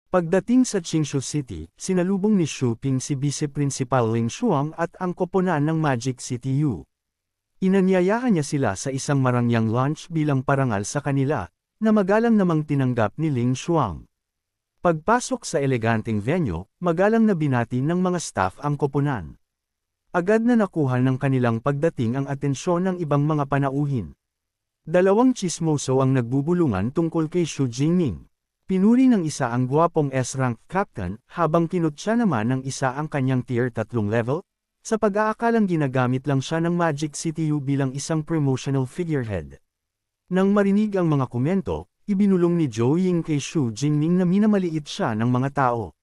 Pagdating sa Qingshu City, sinalubong ni Xu Ping si Vice Principal Ling Shuang at ang koponan ng Magic City U. Inanyayahan niya sila sa isang marangyang lunch bilang parangal sa kanila, na magalang namang tinanggap ni Ling Shuang. Pagpasok sa eleganteng venue, magalang na binati ng mga staff ang koponan. Agad na nakuha ng kanilang pagdating ang atensyon ng ibang mga panauhin. Dalawang chismoso ang nagbubulungan tungkol kay Xu Jingming. Pinuri ng isa ang gwapong S-rank captain, habang kinutya naman ng isa ang kanyang tier 3 level, sa pag-aakalang ginagamit lang siya ng Magic City U bilang isang promotional figurehead. Nang marinig ang mga komento, ibinulong ni Zhou Ying kay Xu Jingming na minamaliit siya ng mga tao.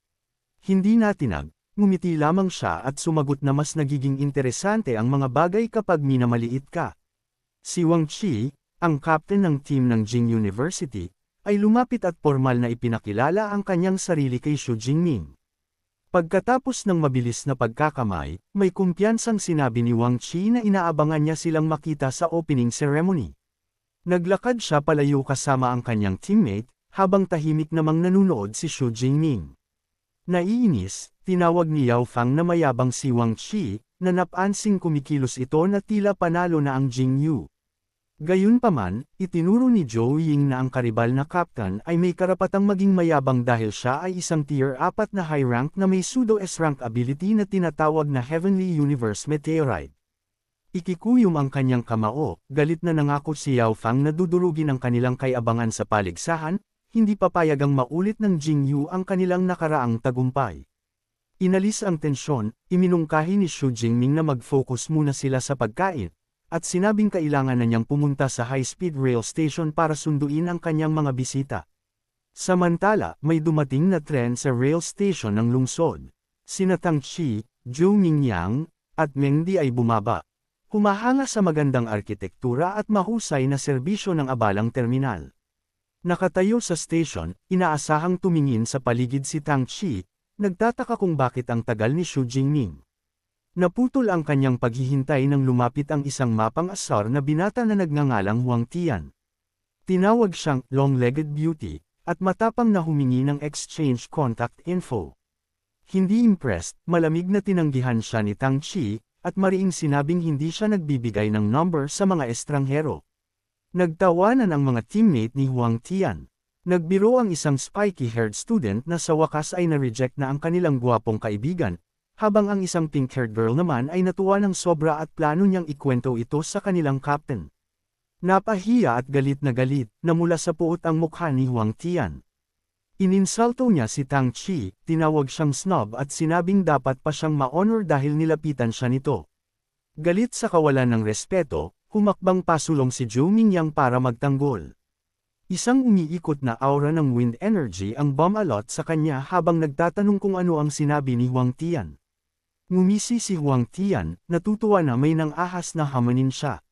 Hindi natinag, ngumiti lamang siya at sumagot na mas nagiging interesante ang mga bagay kapag minamaliit ka. Si Wang Qi, ang captain ng team ng Jing University, ay lumapit at formal na ipinakilala ang kanyang sarili kay Xu Jingming. Pagkatapos ng mabilis na pagkakamay, may kumpiyansang sinabi ni Wang Qi na inaabangan niya silang makita sa opening ceremony. Naglakad siya palayo kasama ang kanyang teammate, habang tahimik namang nanunood si Xu Jingming. Naiinis, tinawag ni Yao Fang na mayabang si Wang Qi, na napansing kumikilos ito na tila panalo na ang Jing Yu. Gayunpaman, itinuro ni Zhou Ying na ang karibal na captain ay may karapatang maging mayabang dahil siya ay isang tier 4 na high rank na may pseudo S-rank ability na tinatawag na Heavenly Universe Meteorite. Ikikuyom ang kanyang kamao, galit na nangako si Yao Fang na dudurugin ang kanilang kay-abangan sa paligsahan, hindi papayagang maulit ng Jing Yu ang kanilang nakaraang tagumpay. Inalis ang tensyon, iminungkahi ni Xu Jingming na mag-focus muna sila sa pagkain, at sinabing kailangan na niyang pumunta sa high-speed rail station para sunduin ang kanyang mga bisita. Samantala, may dumating na tren sa rail station ng lungsod. Sina Tang Qi, Zhou Mingyang, at Meng Di ay bumaba. Humahanga sa magandang arkitektura at mahusay na serbisyo ng abalang terminal. Nakatayo sa station, inaasahang tumingin sa paligid si Tang Qi, nagtataka kung bakit ang tagal ni Xu Jingming. Naputol ang kanyang paghihintay nang lumapit ang isang mapang asar na binata na nagngangalang Huang Tian. Tinawag siyang long-legged beauty, at matapang na humingi ng exchange contact info. Hindi impressed, malamig na tinanggihan siya ni Tang Qi, at mariing sinabing hindi siya nagbibigay ng number sa mga estranghero. Nagtawanan ang mga teammate ni Huang Tian. Nagbiro ang isang spiky-haired student na sa wakas ay na-reject na ang kanilang gwapong kaibigan, habang ang isang pink-haired girl naman ay natuwa ng sobra at plano niyang ikwento ito sa kanilang captain. Napahiya at galit na mula sa puot ang mukha ni Huang Tian. Ininsulto niya si Tang Qi, tinawag siyang snob at sinabing dapat pa siyang ma-honor dahil nilapitan siya nito. Galit sa kawalan ng respeto, humakbang pasulong si Zhou Mingyang para magtanggol. Isang umiikot na aura ng wind energy ang bumalot sa kanya habang nagtatanong kung ano ang sinabi ni Huang Tian. Ngumisi si Huang Tian, natutuwa na may nang ahas na hamanin siya.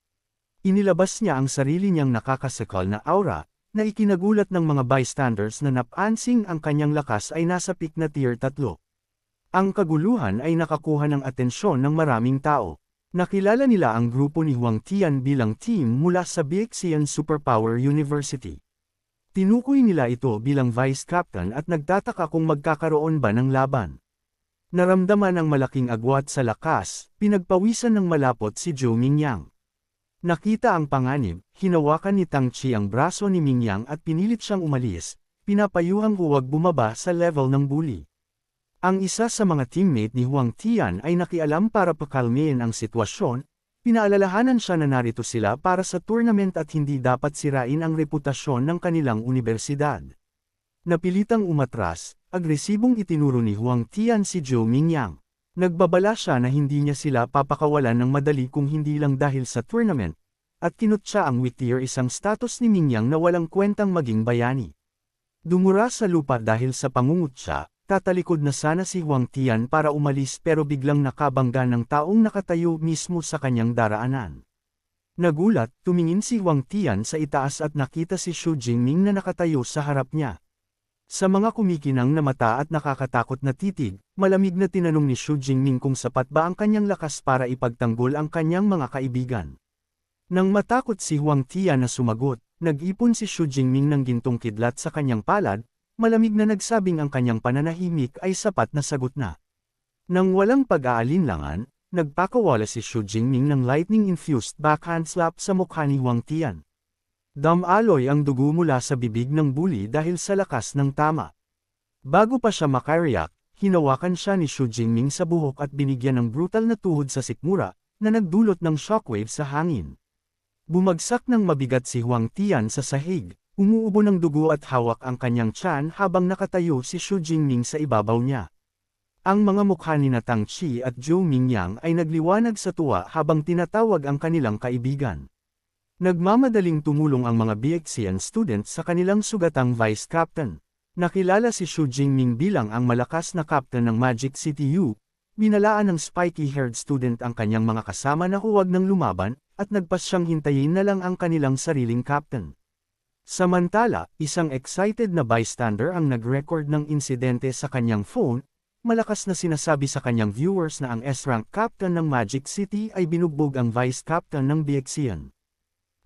Inilabas niya ang sarili niyang nakakasakal na aura, na ikinagulat ng mga bystanders na napansing ang kanyang lakas ay nasa peak na tier 3. Ang kaguluhan ay nakakuha ng atensyon ng maraming tao. Nakilala nila ang grupo ni Huang Tian bilang team mula sa Bixian Superpower University. Tinukoy nila ito bilang vice captain at nagtataka kung magkakaroon ba ng laban. Naramdaman ang malaking agwat sa lakas, pinagpawisan ng malapot si Zhou Mingyang. Nakita ang panganib, hinawakan ni Tang Qi ang braso ni Mingyang at pinilit siyang umalis, pinapayuhang huwag bumaba sa level ng bully. Ang isa sa mga teammate ni Huang Tian ay nakialam para pakalmayin ang sitwasyon, pinaalalahanan siya na narito sila para sa tournament at hindi dapat sirain ang reputasyon ng kanilang universidad. Napilitang umatras, agresibong itinuro ni Huang Tian si Zhou Mingyang. Nagbabala siya na hindi niya sila papakawalan ng madali kung hindi lang dahil sa tournament, at kinutya ang witier isang status ni Mingyang na walang kwentang maging bayani. Dumura sa lupa dahil sa pangungutya, tatalikod na sana si Huang Tian para umalis pero biglang nakabangga ng taong nakatayo mismo sa kanyang daraanan. Nagulat, tumingin si Huang Tian sa itaas at nakita si Xu Jingming na nakatayo sa harap niya. Sa mga kumikinang na mata at nakakatakot na titig, malamig na tinanong ni Xu Jingming kung sapat ba ang kanyang lakas para ipagtanggol ang kanyang mga kaibigan. Nang matakot si Huang Tian na sumagot, nag-ipon si Xu Jingming ng gintong kidlat sa kanyang palad, malamig na nagsabing ang kanyang pananahimik ay sapat na sagot na. Nang walang pag-aalinlangan, nagpakawala si Xu Jingming ng lightning-infused backhand slap sa mukha ni Huang Tian. Damaloy ang dugo mula sa bibig ng bully dahil sa lakas ng tama. Bago pa siya makareact, hinawakan siya ni Xu Jingming sa buhok at binigyan ng brutal na tuhod sa sikmura, na nagdulot ng shockwave sa hangin. Bumagsak ng mabigat si Huang Tian sa sahig, umuubo ng dugo at hawak ang kanyang tiyan habang nakatayo si Xu Jingming sa ibabaw niya. Ang mga mukha ni Tang Chi at Zhou Mingyang ay nagliwanag sa tuwa habang tinatawag ang kanilang kaibigan. Nagmamadaling tumulong ang mga BXCN students sa kanilang sugatang vice captain. Nakilala si Xu Jingming bilang ang malakas na captain ng Magic City U, binalaan ng spiky-haired student ang kanyang mga kasama na huwag nang lumaban, at nagpas siyang hintayin na lang ang kanilang sariling captain. Samantala, isang excited na bystander ang nag-record ng insidente sa kanyang phone, malakas na sinasabi sa kanyang viewers na ang S-rank captain ng Magic City ay binugbog ang vice captain ng BXCN.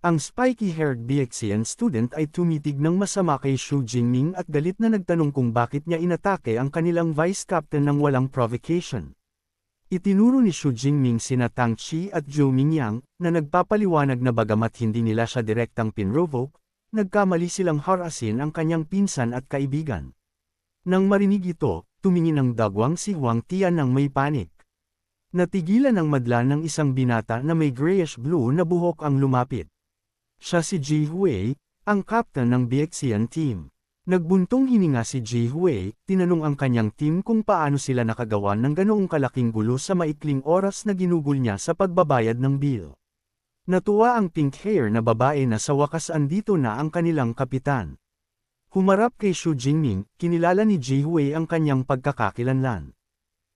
Ang spiky-haired BXCN student ay tumitig ng masama kay Xu Jingming at galit na nagtanong kung bakit niya inatake ang kanilang vice captain ng walang provocation. Itinuro ni Xu Jingming sina Tang Chi at Zhou Mingyang, na nagpapaliwanag na bagamat hindi nila siya direktang pinrovoke, nagkamali silang harasin ang kanyang pinsan at kaibigan. Nang marinig ito, tumingin ang dagwang si Huang Tian ng may panik. Natigilan ang madla ng isang binata na may grayish-blue na buhok ang lumapit. Siya si Ji Hui, ang captain ng BXCN team. Nagbuntong hininga si Ji Hui, tinanong ang kanyang team kung paano sila nakagawan ng ganoong kalaking gulo sa maikling oras na ginugol niya sa pagbabayad ng bill. Natuwa ang pink-hair na babae na sa wakas andito na ang kanilang kapitan. Humarap kay Xu Jingming, kinilala ni Ji Hui ang kanyang pagkakakilanlan.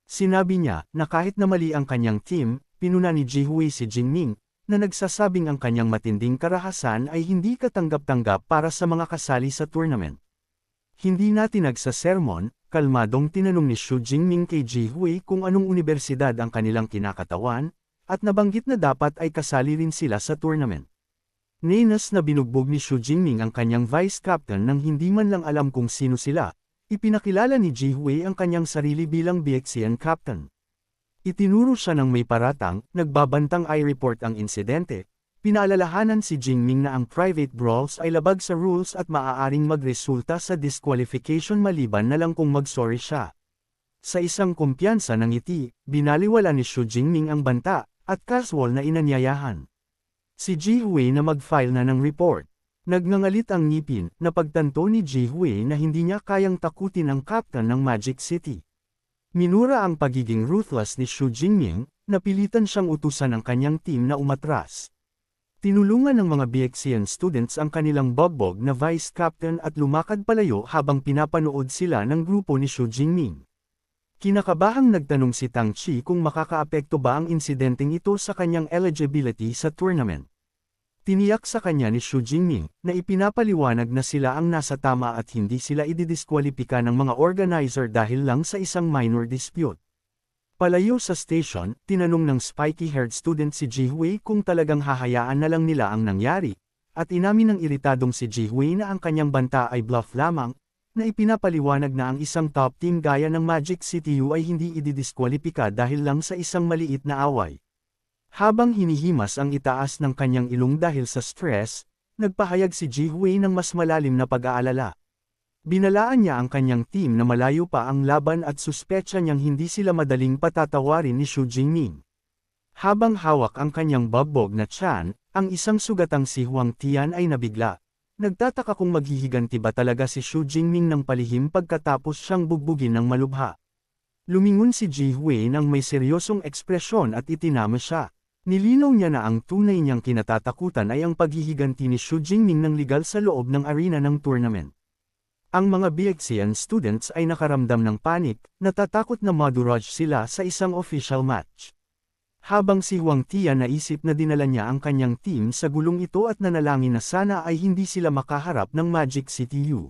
Sinabi niya na kahit na mali ang kanyang team, pinuna ni Ji Hui si Jingming, na nagsasabing ang kanyang matinding karahasan ay hindi katanggap-tanggap para sa mga kasali sa tournament. Hindi natin nagsasermon, kalmadong tinanong ni Xu Jingming kay Ji Hui kung anong universidad ang kanilang kinakatawan, at nabanggit na dapat ay kasali rin sila sa tournament. Nenas na binugbog ni Xu Jingming ang kanyang vice captain nang hindi man lang alam kung sino sila, ipinakilala ni Ji Hui ang kanyang sarili bilang BXCN captain. Itinuro siya ng may paratang, nagbabantang i-report ang insidente, pinaalalahanan si Jingming na ang private brawls ay labag sa rules at maaaring magresulta sa disqualification maliban na lang kung mag-sorry siya. Sa isang kumpiyansa ng ngiti, binaliwala ni Xu Jingming ang banta, at casual na inanyayahan si Ji Hui na mag-file na ng report. Nagngangalit ang ngipin, na pagtanto ni Ji Hui na hindi niya kayang takutin ang captain ng Magic City. Minura ang pagiging ruthless ni Xu Jingming, napilitan siyang utusan ng kanyang team na umatras. Tinulungan ng mga BXCN students ang kanilang bogbog na vice captain at lumakad palayo habang pinapanood sila ng grupo ni Xu Jingming. Kinakabahang nagtanong si Tang Chi kung makakaapekto ba ang insidenteng ito sa kanyang eligibility sa tournament. Tiniyak sa kanya ni Xu Jingming, na ipinapaliwanag na sila ang nasa tama at hindi sila ididiskwalipika ng mga organizer dahil lang sa isang minor dispute. Palayo sa station, tinanong ng spiky-haired student si Ji Hui kung talagang hahayaan na lang nila ang nangyari, at inamin ng iritadong si Ji Hui na ang kanyang banta ay bluff lamang, na ipinapaliwanag na ang isang top team gaya ng Magic City U ay hindi ididiskwalipika dahil lang sa isang maliit na away. Habang hinihimas ang itaas ng kanyang ilong dahil sa stress, nagpahayag si Ji Hui ng mas malalim na pag-aalala. Binalaan niya ang kanyang team na malayo pa ang laban at suspetsa niyang hindi sila madaling patatawarin ni Xu Jingming. Habang hawak ang kanyang babbog na tiyan, ang isang sugatang si Huang Tian ay nabigla. Nagtataka kung maghihiganti ba talaga si Xu Jingming ng palihim pagkatapos siyang bugbugin ng malubha. Lumingon si Ji Hui nang may seryosong ekspresyon at itinama siya. Nilinaw niya na ang tunay niyang kinatatakutan ay ang paghihiganti ni Xu Jingming ng legal sa loob ng arena ng tournament. Ang mga BXCN students ay nakaramdam ng panik, natatakot na madurage sila sa isang official match. Habang si Huang Tian naisip na dinala niya ang kanyang team sa gulong ito at nanalangin na sana ay hindi sila makaharap ng Magic City U.